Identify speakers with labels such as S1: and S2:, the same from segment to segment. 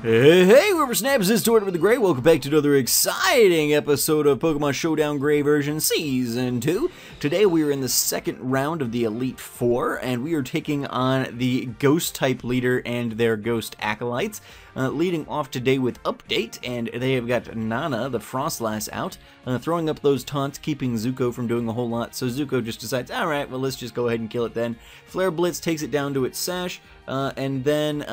S1: Hey, Whippersnaps, this is Tortimer the Grey. Welcome back to another exciting episode of Pokemon Showdown Grey version Season 2. Today we are in the second round of the Elite Four, and we are taking on the Ghost-type leader and their Ghost Acolytes. Leading off today with Update, and they have got Nana, the Frostlass, out, throwing up those taunts, keeping Zuko from doing a whole lot. So Zuko just decides, alright, well let's just go ahead and kill it then. Flare Blitz takes it down to its sash, and then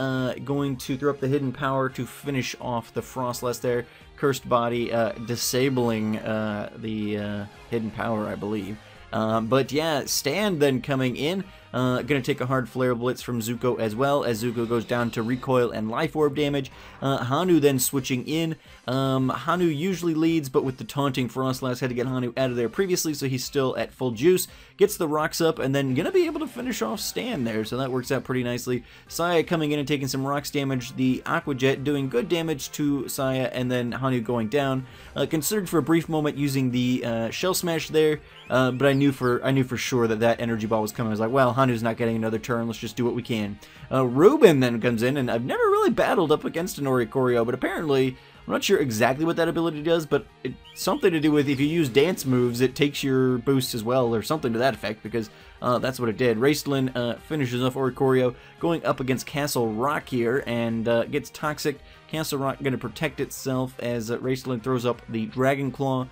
S1: going to throw up the Hidden Power to finish off the Frostlass there. Cursed Body disabling the Hidden Power, I believe. But yeah, Stan then coming in, gonna take a hard Flare Blitz from Zuko as well, as Zuko goes down to Recoil and Life Orb damage. Hanu then switching in. Hanu usually leads, but with the taunting Frostlass, had to get Hanu out of there previously, so he's still at full juice. Gets the rocks up, and then gonna be able to finish off Stan there, so that works out pretty nicely. Saya coming in and taking some rocks damage. The Aqua Jet doing good damage to Saya, and then Hanu going down. Considered for a brief moment using the Shell Smash there, but I knew for sure that energy ball was coming. I was like, well, Hanu's not getting another turn, let's just do what we can. Ruben then comes in, and I've never really battled up against an Oricorio, but apparently, I'm not sure exactly what that ability does, but it's something to do with if you use dance moves, it takes your boost as well, or something to that effect, because that's what it did. Raistlin finishes off Oricorio, going up against Castle Rock here, and gets Toxic. Castle Rock going to protect itself as Raistlin throws up the Dragon Claw,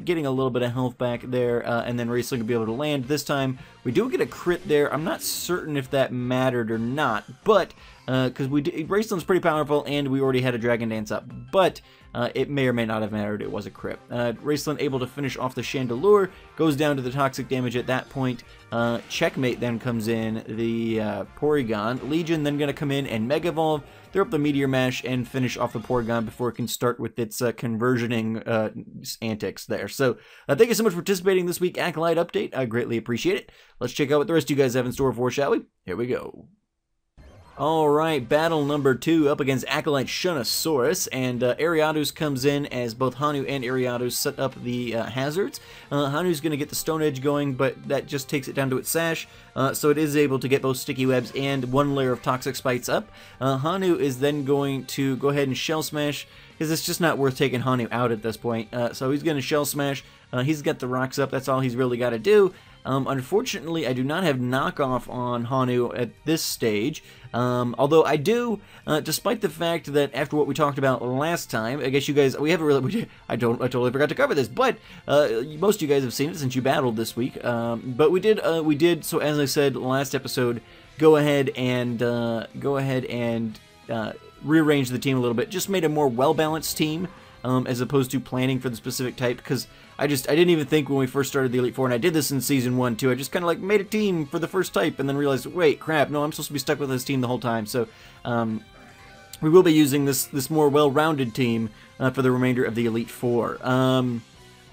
S1: getting a little bit of health back there, and then Raistlin can be able to land. This time, we do get a crit there. I'm not certain if that mattered or not, but because Raistlin's pretty powerful, and we already had a Dragon Dance up, but it may or may not have mattered. It was a crit. Raistlin able to finish off the Chandelure, goes down to the toxic damage at that point. Checkmate then comes in, the Porygon. Legion then going to come in and Mega Evolve, throw up the Meteor Mash, and finish off the Porygon before it can start with its conversioning antics there. So thank you so much for participating this week, Acolyte Update. I greatly appreciate it. Let's check out what the rest of you guys have in store for, shall we? Here we go. Alright, battle number 2 up against Acolyte Shunosaurus, and Ariados comes in as both Hanu and Ariados set up the hazards. Hanu's going to get the Stone Edge going, but that just takes it down to its sash, so it is able to get both Sticky Webs and one layer of Toxic Spites up. Hanu is then going to go ahead and Shell Smash, because it's just not worth taking Hanu out at this point. So he's going to Shell Smash. He's got the rocks up, that's all he's really got to do. Unfortunately, I do not have knockoff on Hanu at this stage, although I do, despite the fact that after what we talked about last time, I guess you guys, we haven't really, I totally forgot to cover this, but most of you guys have seen it since you battled this week, but we did, so as I said last episode, go ahead and rearrange the team a little bit, just made a more well-balanced team, as opposed to planning for the specific type, because I didn't even think when we first started the Elite Four, and I did this in Season 1 too, I just kind of like made a team for the first type, and then realized, wait, crap, no, I'm supposed to be stuck with this team the whole time, so we will be using this more well-rounded team for the remainder of the Elite Four.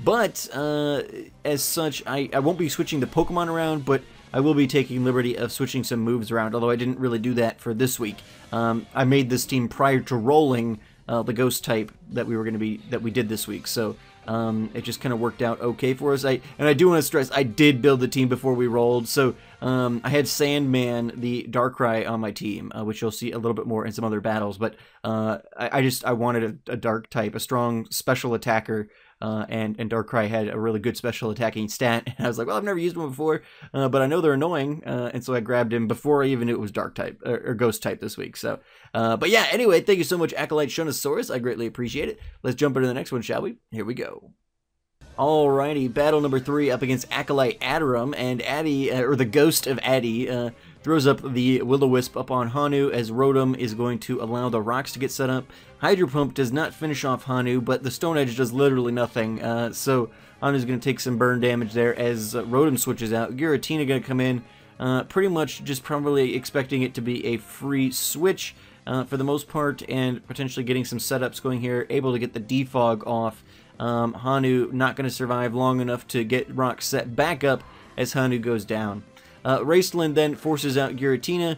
S1: But, as such, I won't be switching the Pokemon around, but I will be taking liberty of switching some moves around, although I didn't really do that for this week. I made this team prior to rolling the Ghost type that we did this week, so it just kind of worked out okay for us. And I do want to stress, I did build the team before we rolled, so I had Sandman, the Darkrai, on my team, which you'll see a little bit more in some other battles, but I wanted a Dark type, a strong special attacker, and Darkrai had a really good special attacking stat, and I was like, well, I've never used one before, but I know they're annoying, and so I grabbed him before I even knew it was Dark type, or Ghost type this week, so, but yeah, anyway, thank you so much, Acolyte Shunosaurus, I greatly appreciate it. Let's jump into the next one, shall we? Here we go. Alrighty, battle number 3 up against Acolyte Adorum, and Addy, or the Ghost of Addy, throws up the Will-O-Wisp up on Hanu, as Rotom is going to allow the rocks to get set up. Hydro Pump does not finish off Hanu, but the Stone Edge does literally nothing, so Hanu's going to take some burn damage there as Rotom switches out. Giratina going to come in, pretty much just probably expecting it to be a free switch for the most part, and potentially getting some setups going here, able to get the Defog off. Hanu not going to survive long enough to get rocks set back up as Hanu goes down. Raistlin then forces out Giratina,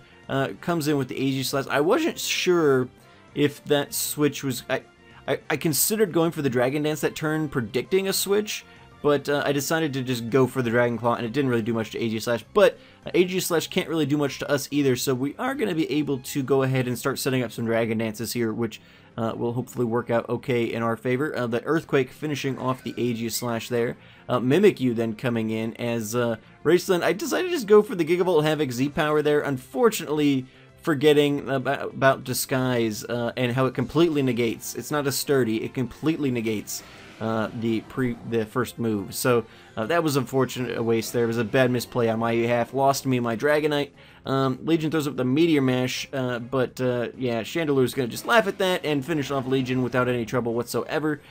S1: comes in with the Aegislash. I wasn't sure if that switch was... I considered going for the Dragon Dance that turn, predicting a switch, but I decided to just go for the Dragon Claw, and it didn't really do much to Aegislash, but Aegislash can't really do much to us either, so we are going to be able to go ahead and start setting up some Dragon Dances here, which will hopefully work out okay in our favor. The Earthquake finishing off the Aegislash there. Mimikyu then coming in as Raceland. I decided to just go for the Gigavolt Havoc Z-Power there, unfortunately forgetting about Disguise and how it completely negates. It's not a sturdy, it completely negates the first move. So that was unfortunate, a waste there. It was a bad misplay on my behalf. Lost me my Dragonite. Legion throws up the Meteor Mash, but yeah, Chandelure's going to just laugh at that and finish off Legion without any trouble whatsoever.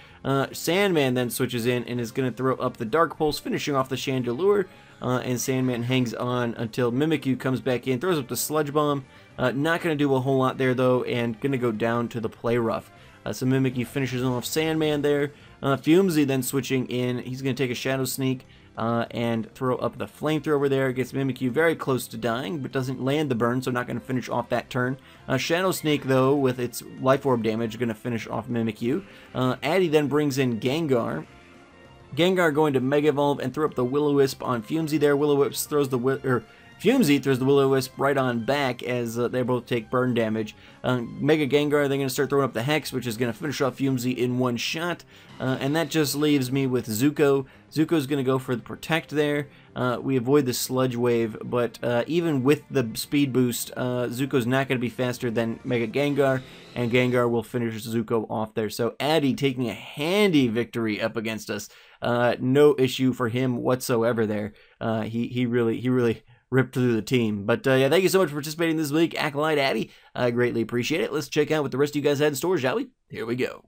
S1: Sandman then switches in and is going to throw up the Dark Pulse, finishing off the Chandelure, and Sandman hangs on until Mimikyu comes back in, throws up the Sludge Bomb. Not going to do a whole lot there though, and going to go down to the Play Rough. So Mimikyu finishes off Sandman there. Fumzy then switching in. He's going to take a Shadow Sneak and throw up the Flamethrower there. Gets Mimikyu very close to dying, but doesn't land the burn, so not going to finish off that turn. Shadow Sneak, though, with its Life Orb damage, going to finish off Mimikyu. Addy then brings in Gengar. Gengar going to Mega Evolve and throw up the Will-O-Wisp on Fumzy there. Will-O-Wisp throws the Fumzy throws the Will-O-Wisp right on back as they both take burn damage. Mega Gengar, they're going to start throwing up the Hex, which is going to finish off Fumzy in one shot. And that just leaves me with Zuko. Zuko's going to go for the Protect there. We avoid the Sludge Wave, but even with the speed boost, Zuko's not going to be faster than Mega Gengar, and Gengar will finish Zuko off there. So Addy taking a handy victory up against us. No issue for him whatsoever there. He really ripped through the team. But yeah, thank you so much for participating this week, Acolyte Addy. I greatly appreciate it. Let's check out what the rest of you guys had in store, shall we? Here we go.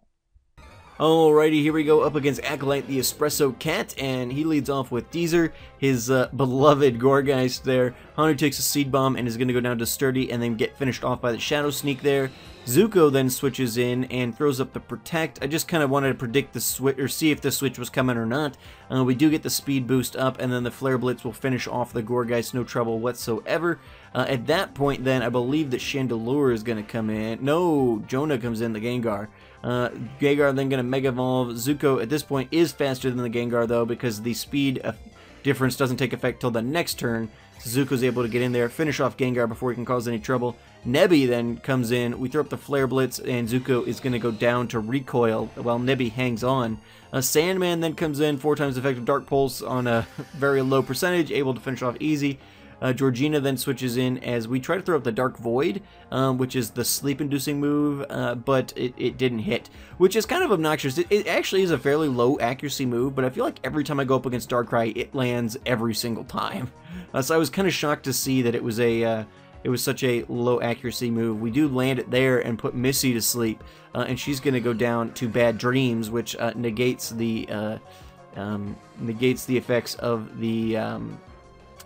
S1: Alrighty, here we go up against Acolyte the Espresso Cat, and he leads off with Deezer, his beloved Gourgeist there. Hanu takes a Seed Bomb and is going to go down to Sturdy and then get finished off by the Shadow Sneak there. Zuko then switches in and throws up the Protect. I just kind of wanted to predict the switch, or see if the switch was coming or not. We do get the speed boost up, and then the Flare Blitz will finish off the Gourgeist, no trouble whatsoever. At that point then, I believe that Chandelure is going to come in. No, Jonah comes in, the Gengar. Gengar then going to Mega Evolve. Zuko at this point is faster than the Gengar though, because the speed difference doesn't take effect till the next turn. So Zuko's able to get in there, finish off Gengar before he can cause any trouble. Nebby then comes in. We throw up the Flare Blitz, and Zuko is going to go down to Recoil while Nebby hangs on. Sandman then comes in, 4 times effective Dark Pulse on a very low percentage, able to finish off easy. Georgina then switches in as we try to throw up the Dark Void, which is the sleep-inducing move, but it didn't hit, which is kind of obnoxious. It actually is a fairly low accuracy move, but I feel like every time I go up against Darkrai, it lands every single time. So I was kind of shocked to see that it was such a low accuracy move. We do land it there and put Missy to sleep, and she's going to go down to Bad Dreams, which negates the effects of the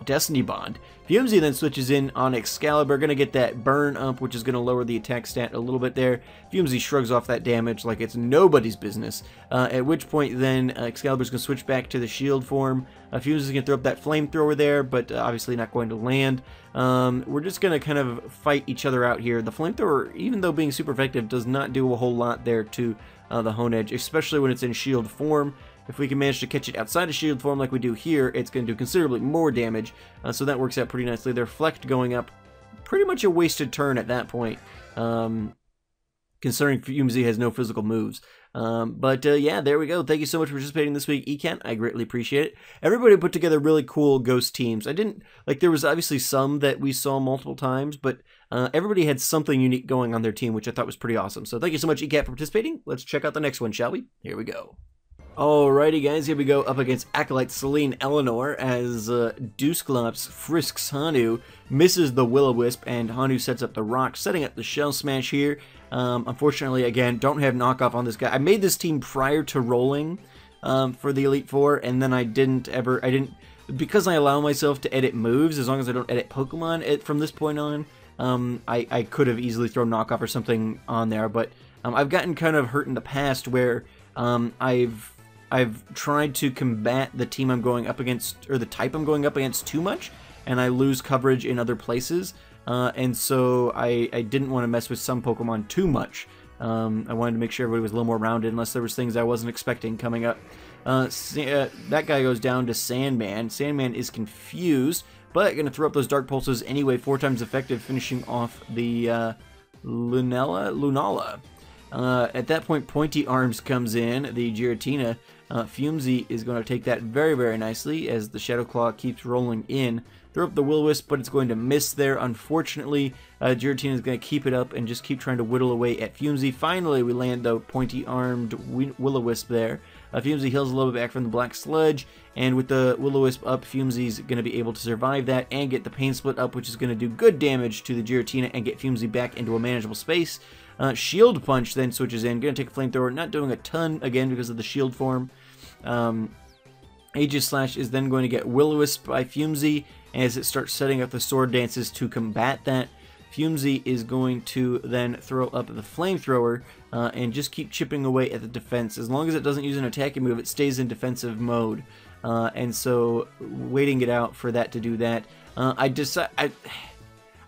S1: Destiny Bond. Fumzy then switches in on Excalibur, going to get that burn up, which is going to lower the attack stat a little bit there. Fumzy shrugs off that damage like it's nobody's business, at which point then Excalibur's going to switch back to the shield form. Fumzy's going to throw up that flamethrower there, but obviously not going to land. We're just going to kind of fight each other out here. The flamethrower, even though being super effective, does not do a whole lot there to the Honedge, especially when it's in shield form. If we can manage to catch it outside of shield form like we do here, it's going to do considerably more damage, so that works out pretty nicely. Their Reflect going up, pretty much a wasted turn at that point, considering Fumzy has no physical moves. But yeah, there we go. Thank you so much for participating this week, Ekan. I greatly appreciate it. Everybody put together really cool ghost teams. There was obviously some that we saw multiple times, but everybody had something unique going on their team, which I thought was pretty awesome. So thank you so much, Ekan, for participating. Let's check out the next one, shall we? Here we go. Alrighty guys, here we go up against Acolyte Celine Eleanor as Dusclops frisks Hanu, misses the Will-O-Wisp, and Hanu sets up the Rock, setting up the Shell Smash here. Unfortunately, again, don't have knockoff on this guy. I made this team prior to rolling for the Elite Four, and then I didn't, because I allow myself to edit moves, as long as I don't edit Pokemon from this point on, I could have easily thrown knockoff or something on there, but I've gotten kind of hurt in the past where I've tried to combat the team I'm going up against, or the type I'm going up against too much, and I lose coverage in other places, and so I didn't want to mess with some Pokemon too much. I wanted to make sure everybody was a little more rounded, unless there was things I wasn't expecting coming up. That guy goes down to Sandman. Sandman is confused, but going to throw up those Dark Pulses anyway, 4 times effective, finishing off the Lunala. At that point, Pointy Arms comes in, the Giratina. Fumsy is going to take that very, very nicely as the Shadow Claw keeps rolling in. Throw up the Will-O-Wisp, but it's going to miss there. Unfortunately, Giratina is going to keep it up and just keep trying to whittle away at Fumsy. Finally, we land the Pointy-Armed Will-O-Wisp there. Fumsy heals a little bit back from the Black Sludge, and with the Will-O-Wisp up, Fumsy's going to be able to survive that and get the Pain Split up, which is going to do good damage to the Giratina and get Fumsy back into a manageable space. Shield Punch then switches in. Going to take a Flamethrower, not doing a ton, again, because of the shield form. Aegis Slash is then going to get Will-O-Wisp by Fumsy as it starts setting up the sword dances to combat that. Fumsy is going to then throw up the Flamethrower and just keep chipping away at the defense. As long as it doesn't use an attacking move, it stays in defensive mode. And so waiting it out for that to do that.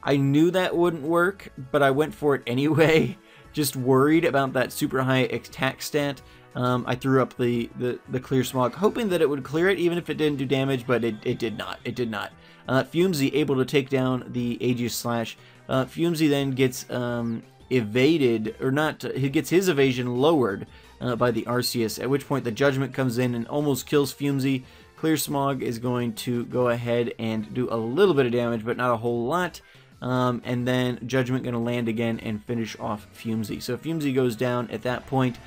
S1: I knew that wouldn't work, but I went for it anyway. Just worried about that super high attack stat. I threw up the Clear Smog, hoping that it would clear it, even if it didn't do damage, but it did not. It did not. Fumsy able to take down the Aegis Slash. Fumsy then gets evaded, or not, he gets his evasion lowered by the Arceus, at which point the Judgment comes in and almost kills Fumsy. Clear Smog is going to go ahead and do a little bit of damage, but not a whole lot. And then Judgment going to land again and finish off Fumsy. So Fumsy goes down at that point.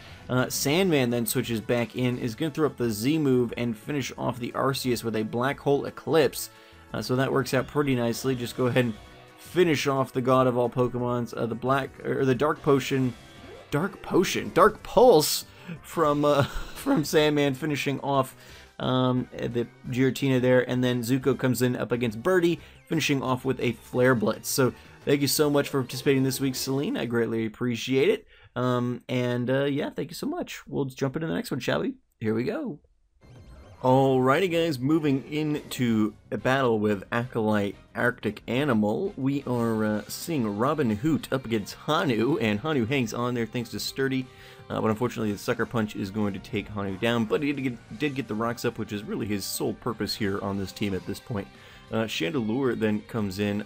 S1: Sandman then switches back in, is going to throw up the Z move and finish off the Arceus with a Black Hole Eclipse. So that works out pretty nicely. Just go ahead and finish off the god of all Pokemons. The Dark Pulse from Sandman, finishing off the Giratina there, and then Zuko comes in up against Birdie, finishing off with a Flare Blitz. So thank you so much for participating this week, Celine. I greatly appreciate it. Yeah, thank you so much. We'll jump into the next one, shall we? Here we go. Alrighty guys, moving into a battle with Acolyte Arctic Animal, we are seeing Robin Hoot up against Hanu, and Hanu hangs on there thanks to Sturdy, but unfortunately the Sucker Punch is going to take Hanu down, but he did get the rocks up, which is really his sole purpose here on this team at this point. Chandelure then comes in,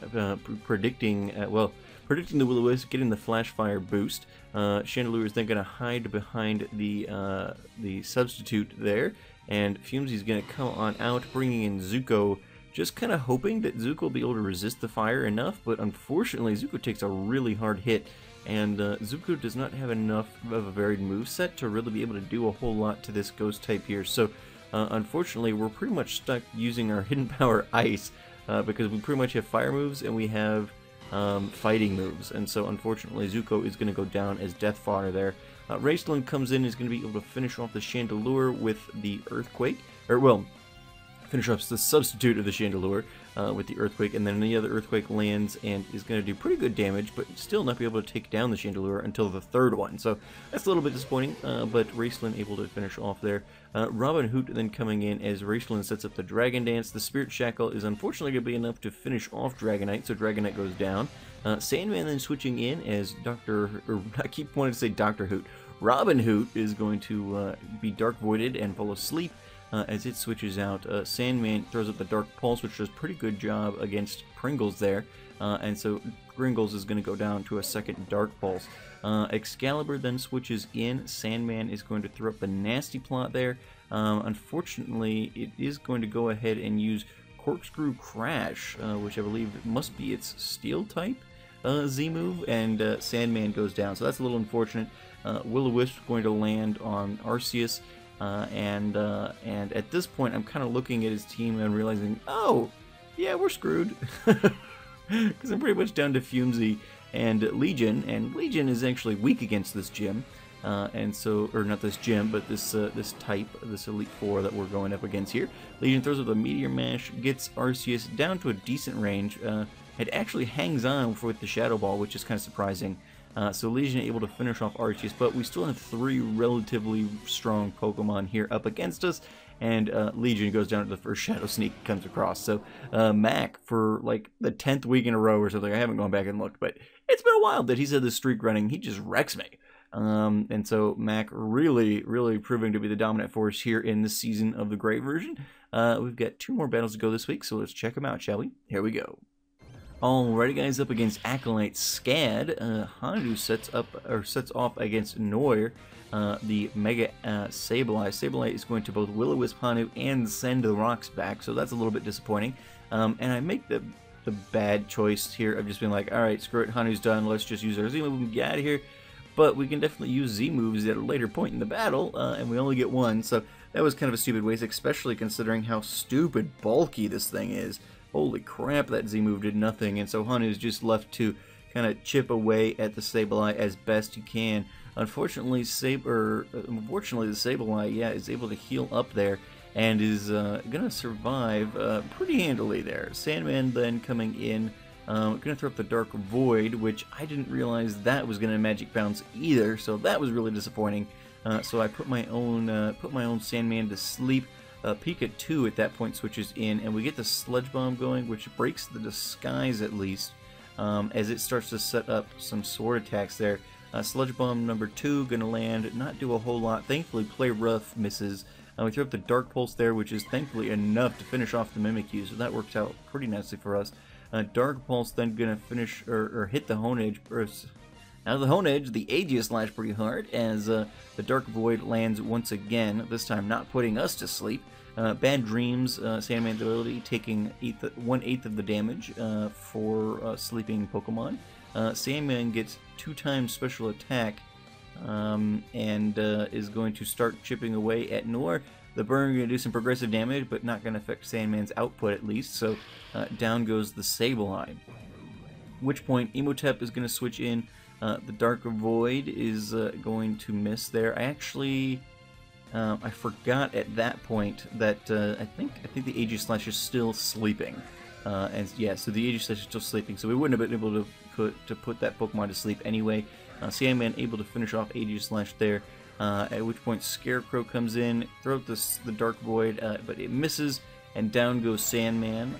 S1: predicting the Will-O-Wisp, getting the Flash Fire boost. Chandelure is then going to hide behind the Substitute there, and Fumsy's going to come on out, bringing in Zuko, just kind of hoping that Zuko will be able to resist the fire enough, but unfortunately Zuko takes a really hard hit, and Zuko does not have enough of a varied moveset to really be able to do a whole lot to this ghost type here. So unfortunately we're pretty much stuck using our Hidden Power Ice, because we pretty much have fire moves and we have fighting moves, and so unfortunately Zuko is going to go down as death fodder there. Raceland comes in, is going to be able to finish off the Chandelure with the Earthquake, finish off the substitute of the Chandelure with the Earthquake, and then the other Earthquake lands and is going to do pretty good damage, but still not be able to take down the Chandelure until the third one. So that's a little bit disappointing, but Raceland able to finish off there. Robin Hoot then coming in as Raceland sets up the Dragon Dance. The Spirit Shackle is unfortunately going to be enough to finish off Dragonite, so Dragonite goes down. Sandman then switching in as I keep wanting to say Dr. Hoot. Robin Hoot is going to be Dark Voided and fall asleep as it switches out. Sandman throws up the Dark Pulse, which does a pretty good job against Pringles there, and so Pringles is going to go down to a second Dark Pulse. Excalibur then switches in. Sandman is going to throw up the Nasty Plot there. Unfortunately, it is going to go ahead and use Corkscrew Crash, which I believe must be its Steel type Z move, and Sandman goes down, so that's a little unfortunate. Will-O-Wisp going to land on Arceus, and at this point I'm kind of looking at his team and realizing, oh, yeah, we're screwed, because I'm pretty much down to Fumsy and Legion is actually weak against this gym, and so, or not this gym, but this type, this Elite Four that we're going up against here. Legion throws up the Meteor Mash, gets Arceus down to a decent range. It actually hangs on with the Shadow Ball, which is kind of surprising. So Legion able to finish off Arceus, but we still have 3 relatively strong Pokemon here up against us, and Legion goes down to the first Shadow Sneak comes across. So Mac, for like the 10th week in a row or something, I haven't gone back and looked, but it's been a while that he's had this streak running. He just wrecks me. And so Mac really proving to be the dominant force here in this season of the Grey version. We've got 2 more battles to go this week, so let's check them out, shall we? Here we go. Alrighty, guys, up against Acolyte Scad. Hanu sets off against Noir, the Mega Sableye. Sableye is going to both Will-O-Wisp Hanu and send the rocks back, so that's a little bit disappointing. And I make the bad choice here of just being like, alright, screw it, Hanu's done, let's just use our Z move and get out of here. But we can definitely use Z moves at a later point in the battle, and we only get 1, so that was kind of a stupid waste, especially considering how stupid bulky this thing is. Holy crap, that Z move did nothing, and so Hanu's just left to kind of chip away at the Sableye as best you can. Unfortunately, the Sableye, yeah, is able to heal up there and is gonna survive pretty handily there. Sandman then coming in, gonna throw up the Dark Void, which I didn't realize that was gonna Magic Bounce either, so that was really disappointing. So I put my own Sandman to sleep. Pika 2 at that point switches in, and we get the Sludge Bomb going, which breaks the disguise at least, as it starts to set up some sword attacks there. Sludge Bomb number 2 gonna land, not do a whole lot. Thankfully, Play Rough misses. We throw up the Dark Pulse there, which is thankfully enough to finish off the Mimikyu, so that works out pretty nicely for us. Dark Pulse then gonna finish or hit the Hone Edge. Out of the Hone Edge, the Aegis slash pretty hard as the Dark Void lands once again, this time not putting us to sleep. Bad Dreams, Sandman's ability, taking 1/8 of the damage for sleeping Pokemon. Sandman gets 2 times special attack and is going to start chipping away at Noir. The burn going to do some progressive damage, but not going to affect Sandman's output at least, so down goes the Sableye. At which point, Emotep is going to switch in. The Dark Void is going to miss there. I forgot at that point that I think the Aegis Slash is still sleeping. And yeah, so the Aegis Slash is still sleeping, so we wouldn't have been able to put that Pokemon to sleep anyway. Sandman able to finish off Aegis Slash there. At which point Scarecrow comes in, throws the Dark Void, but it misses, and down goes Sandman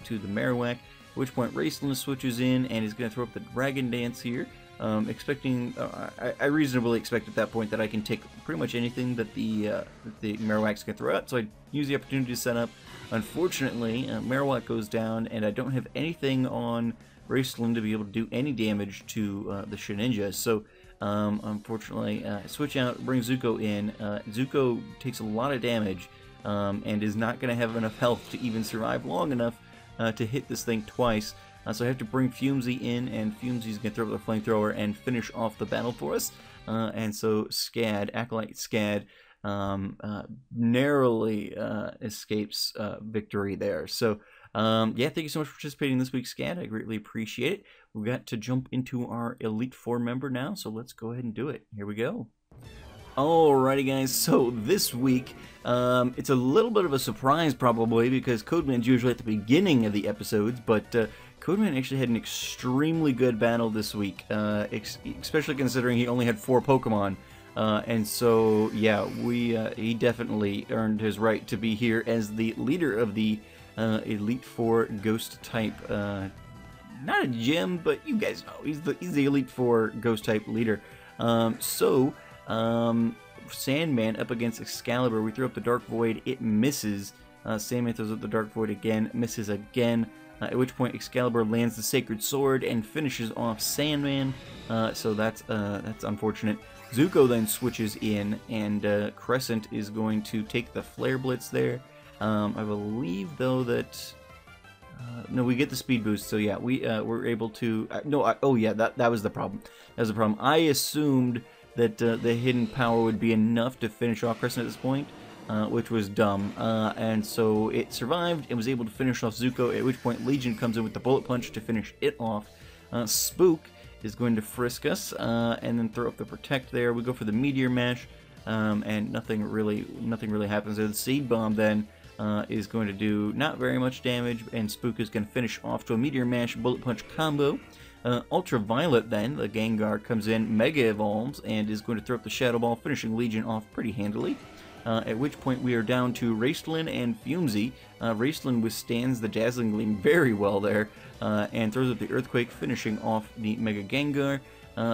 S1: to the Marowak. At which point Raceland switches in and is going to throw up the Dragon Dance here. I reasonably expect at that point that I can take pretty much anything that the Marowak's can throw out, so I use the opportunity to set up. Unfortunately, Marowak goes down, and I don't have anything on Raceland to be able to do any damage to the Shedinja, so unfortunately, switch out, bring Zuko in. Zuko takes a lot of damage and is not going to have enough health to even survive long enough to hit this thing twice. So I have to bring Fumesy in, and Fumesy's going to throw up the flamethrower and finish off the battle for us. And so Acolyte Scad, narrowly escapes victory there. So yeah, thank you so much for participating in this week's Scad. I greatly appreciate it. We've got to jump into our Elite Four member now, so let's go ahead and do it. Here we go. Alrighty guys, so this week, it's a little bit of a surprise probably, because Codeman's usually at the beginning of the episodes, but Codeman actually had an extremely good battle this week, especially considering he only had 4 Pokemon. And so, yeah, he definitely earned his right to be here as the leader of the Elite Four Ghost type. Not a gym, but you guys know he's the Elite Four Ghost type leader. Sandman up against Excalibur. We throw up the Dark Void. It misses. Sandman throws up the Dark Void again. Misses again. At which point Excalibur lands the Sacred Sword and finishes off Sandman. So that's unfortunate. Zuko then switches in, and Crescent is going to take the Flare Blitz there. I believe though that no, we get the speed boost. So yeah, we're able to. Oh yeah, that was the problem. That was the problem. I assumed that the hidden power would be enough to finish off Crescent at this point, which was dumb. And so it survived and was able to finish off Zuko, at which point Legion comes in with the Bullet Punch to finish it off. Spook is going to frisk us, and then throw up the Protect there. We go for the Meteor Mash, and nothing really happens there. The Seed Bomb then is going to do not very much damage, and Spook is going to finish off to a Meteor Mash Bullet Punch combo. Ultraviolet then, the Gengar, comes in, Mega Evolves, and is going to throw up the Shadow Ball, finishing Legion off pretty handily. At which point we are down to Raceland and Fumesy. Raceland withstands the Dazzling Gleam very well there, and throws up the Earthquake, finishing off the Mega Gengar.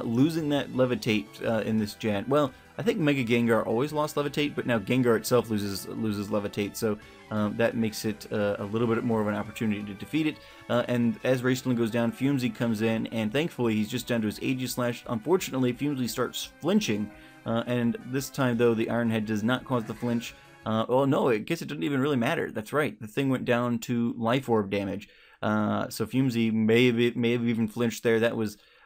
S1: losing that Levitate in this gen. Well, I think Mega Gengar always lost Levitate, but now Gengar itself loses Levitate, so that makes it a little bit more of an opportunity to defeat it. And as Raceland goes down, Fumsy comes in, and thankfully he's just down to his Aegislash. Unfortunately, Fumsy starts flinching, and this time, though, the Iron Head does not cause the flinch. Well, no, I guess it didn't even really matter. That's right, the thing went down to Life Orb damage. So Fumsy may have even flinched there.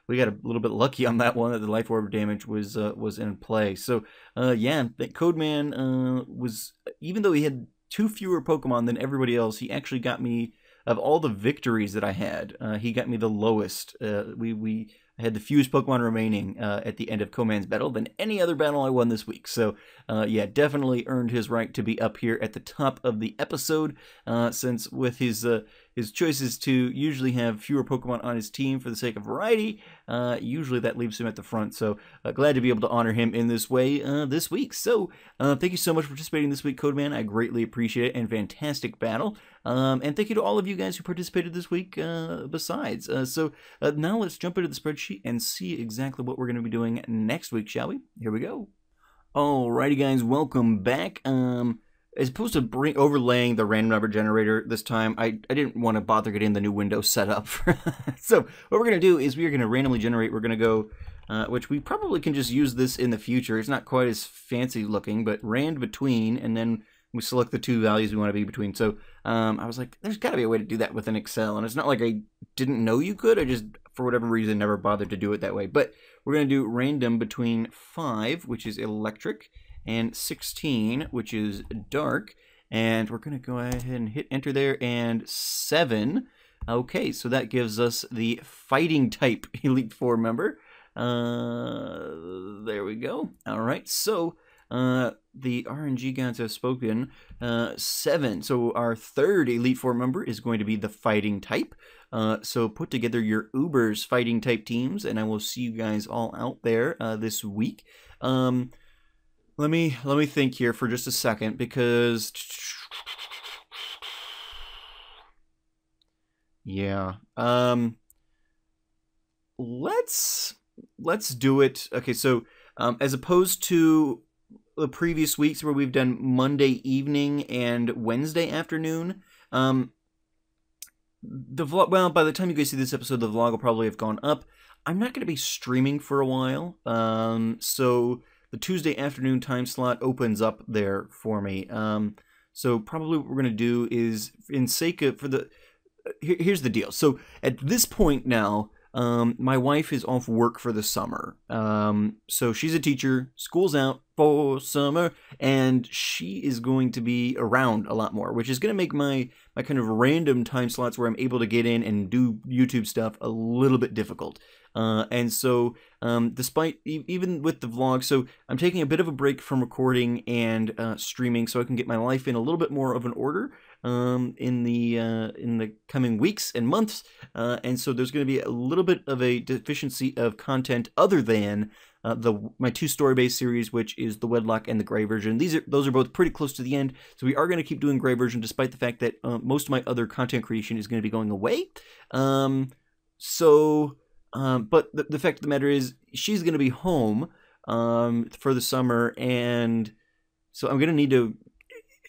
S1: We got a little bit lucky on that one, that the Life Orb damage was in play. So yeah, that Codeman was, even though he had 2 fewer Pokemon than everybody else, he actually got me, of all the victories that I had, he got me the lowest. I had the fewest Pokemon remaining at the end of Codeman's battle than any other battle I won this week. So, yeah, definitely earned his right to be up here at the top of the episode, since with his choices to usually have fewer Pokemon on his team for the sake of variety, usually that leaves him at the front. So, glad to be able to honor him in this way this week. So, thank you so much for participating this week, Codeman. I greatly appreciate it, and fantastic battle. And thank you to all of you guys who participated this week besides. So now let's jump into the spreadsheet and see exactly what we're going to be doing next week, shall we? Here we go. Alrighty, guys, welcome back. As opposed to overlaying the random number generator this time, I didn't want to bother getting the new window set up. So what we're going to do is we are going to randomly generate. We're going to go, which we probably can just use this in the future. It's not quite as fancy looking, but rand between, and then we select the 2 values we want to be between. So I was like, there's got to be a way to do that with an Excel. And it's not like I didn't know you could. I just, for whatever reason, never bothered to do it that way. But we're going to do random between 5, which is electric, and 16, which is dark. And we're going to go ahead and hit enter there, and 7. Okay, so that gives us the fighting type Elite Four member. There we go. All right, so the RNG gods have spoken. 7. So our 3rd Elite Four member is going to be the fighting type. So put together your Uber's fighting type teams, and I will see you guys all out there this week. Let me think here for just a second, because yeah, let's do it. Okay, so as opposed to the previous weeks where we've done Monday evening and Wednesday afternoon, the vlog, well, by the time you guys see this episode, the vlog will probably have gone up. I'm not going to be streaming for a while, so the Tuesday afternoon time slot opens up there for me. So probably what we're going to do is, in sake of, here's the deal. So at this point now, my wife is off work for the summer. So she's a teacher, school's out for summer, and she is going to be around a lot more, which is going to make my kind of random time slots where I'm able to get in and do YouTube stuff a little bit difficult. And so, despite, even with the vlog, so I'm taking a bit of a break from recording and streaming so I can get my life in a little bit more of an order in the coming weeks and months, and so there's going to be a little bit of a deficiency of content other than my 2 story-based series, which is the Wedlock and the Gray version. Those are both pretty close to the end, so we are going to keep doing Gray version despite the fact that most of my other content creation is going to be going away. But the fact of the matter is, she's going to be home for the summer, and so I'm going to need to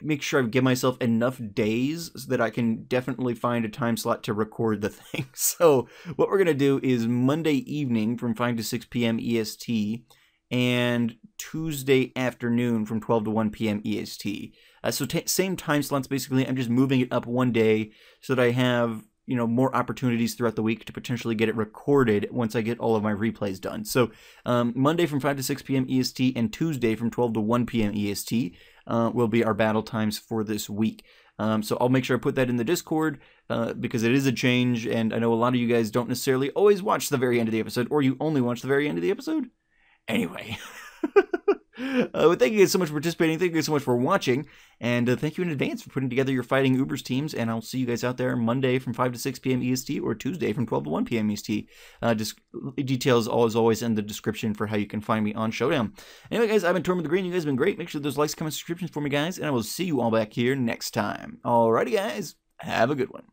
S1: make sure I give myself enough days so that I can definitely find a time slot to record the thing. So what we're going to do is Monday evening from 5 to 6 p.m. EST, and Tuesday afternoon from 12 to 1 p.m. EST. So same time slots, basically. I'm just moving it up one day so that I have, you know, more opportunities throughout the week to potentially get it recorded once I get all of my replays done. So Monday from 5 to 6 p.m. EST and Tuesday from 12 to 1 p.m. EST will be our battle times for this week. So I'll make sure I put that in the Discord because it is a change, and I know a lot of you guys don't necessarily always watch the very end of the episode, or you only watch the very end of the episode. Anyway. Well, thank you guys so much for participating. Thank you guys so much for watching. And thank you in advance for putting together your Fighting Ubers teams. And I'll see you guys out there Monday from 5 to 6 p.m. EST or Tuesday from 12 to 1 p.m. EST. Details, as always, in the description for how you can find me on Showdown. Anyway, guys, I've been TortimerTheGreyYT. You guys have been great. Make sure there's likes, comments, subscriptions for me, guys. And I will see you all back here next time. Alrighty, guys. Have a good one.